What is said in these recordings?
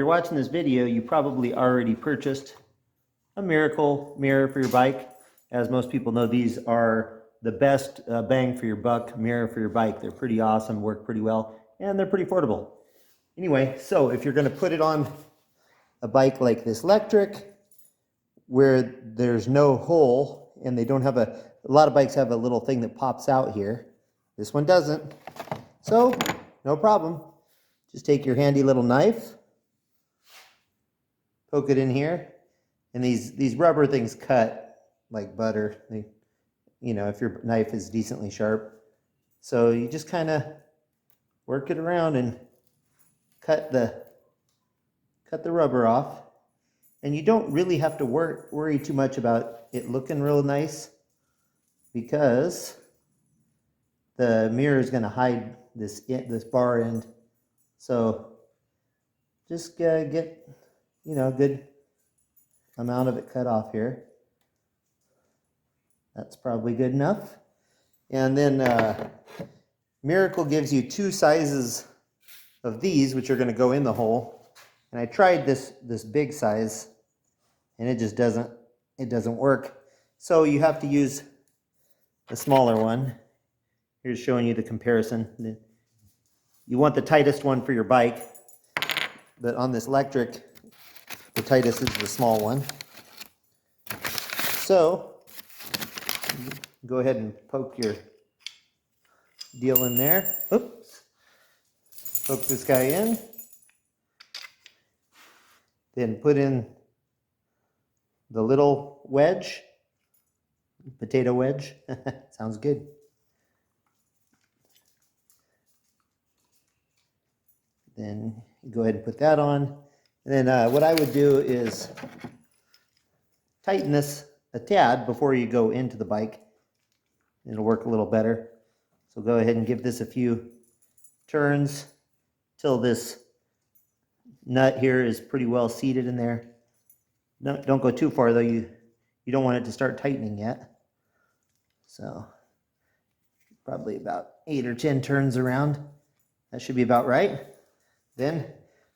you're watching this video, you probably already purchased a Mirrycle mirror for your bike. As most people know, these are the best bang for your buck mirror for your bike. They're pretty awesome, work pretty well, and they're pretty affordable. Anyway, so if you're going to put it on a bike like this electric, where there's no hole and they don't have a lot of bikes have a little thing that pops out here. This one doesn't. So, no problem. Just take your handy little knife, poke it in here, and these rubber things cut like butter. They, you know, if your knife is decently sharp. So you just kind of work it around and cut the rubber off. And you don't really have to worry too much about it looking real nice, because the mirror is going to hide this bar end. So just get, you know, a good amount of it cut off here. That's probably good enough. And then Mirrycle gives you two sizes of these, which are going to go in the hole. And I tried this big size, and it just doesn't work. So you have to use the smaller one. Here's showing you the comparison. You want the tightest one for your bike, but on this electric, the tightest is the small one. So go ahead and poke your deal in there. Oops. Poke this guy in. Then put in the little wedge, potato wedge. Sounds good. Then go ahead and put that on. And then what I would do is tighten this a tad before you go into the bike. It'll work a little better. So go ahead and give this a few turns till this nut here is pretty well seated in there. Don't go too far though. You don't want it to start tightening yet. So probably about 8 or 10 turns around. That should be about right. Then,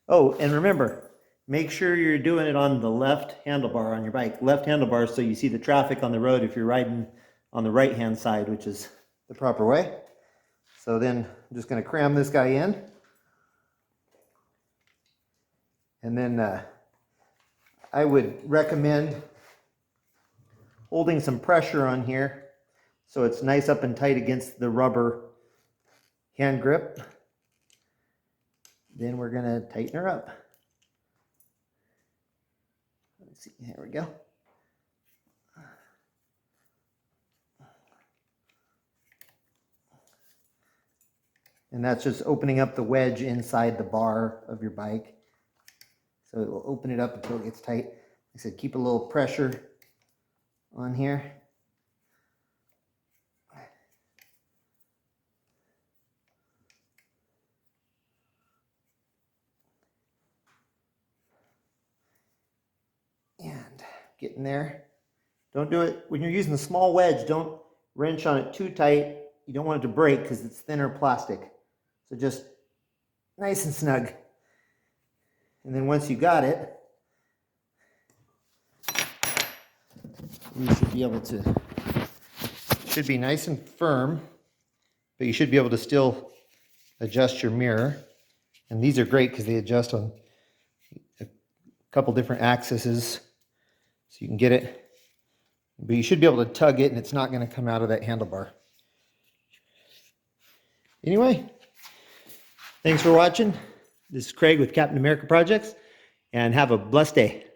oh, and remember, make sure you're doing it on the left handlebar on your bike. Left handlebar, so you see the traffic on the road if you're riding on the right-hand side, which is the proper way. So then I'm just going to cram this guy in. And then I would recommend holding some pressure on here so it's nice up and tight against the rubber hand grip. Then we're going to tighten her up. Let's see, here we go. And that's just opening up the wedge inside the bar of your bike. So it will open it up until it gets tight. Like I said, keep a little pressure on here. And get in there. Don't do it when you're using the small wedge. Don't wrench on it too tight. You don't want it to break because it's thinner plastic. So just nice and snug. And then once you got it, you should be able to, should be nice and firm, but you should be able to still adjust your mirror. And these are great because they adjust on a couple different axes, so you can get it, but you should be able to tug it and it's not going to come out of that handlebar. Anyway, thanks for watching. This is Craig with Captain America Projects, and have a blessed day.